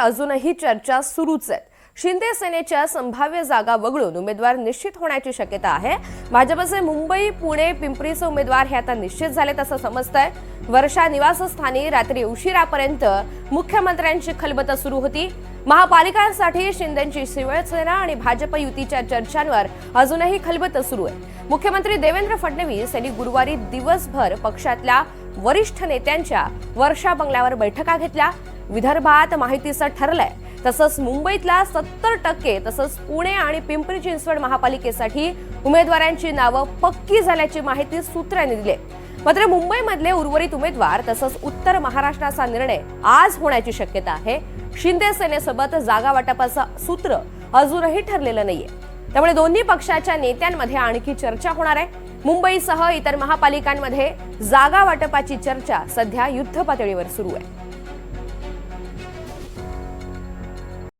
अजूनही चर्चा सुरूच आहे। शिंदे सेनेच्या संभाव्य जागा वगळून उमेदवार निश्चित होण्याची शक्यता आहे। भाजपचे मुंबई, पुणे, पिंपरीचे उमेदवार हे आता निश्चित झालेत असं समजतंय। वर्षा निवासस्थानी रात्री उशिरापर्यंत मुख्यमंत्र्यांची खलबत सुरू होती। महापालिकांसाठी शिंदेंची शिवसेना आणि भाजप युतीच्या चर्चांवर अजूनही खलबत सुरू आहे। मुख्यमंत्री देवेंद्र फडणवीस यांनी गुरुवारी दिवसभर पक्षातल्या वरिष्ठ नेत्यांच्या वर्षा बंगल्यावर बैठका घेतल्या। विदर्भात माहितीचं ठरलंय, तसंच मुंबईतल्या 70% तसंच पुणे आणि पिंपरी चिंचवड महापालिकेसाठी उमेदवारांची नावं पक्की झाल्याची माहिती सूत्रांनी दिली। मात्र मुंबईमधले उर्वरित उमेदवार तसंच उत्तर महाराष्ट्राचा निर्णय आज होण्याची शक्यता आहे। शिंदे सेनेसोबत जागा वाटपाचं सूत्र अजूनही ठरलेलं नाहीये, त्यामुळे दोन्ही पक्षाच्या नेत्यांमध्ये आणखी चर्चा होणार आहे। मुंबईसह इतर महापालिकांमध्ये जागा वाटपाची चर्चा सध्या युद्धपातळीवर सुरू आहे।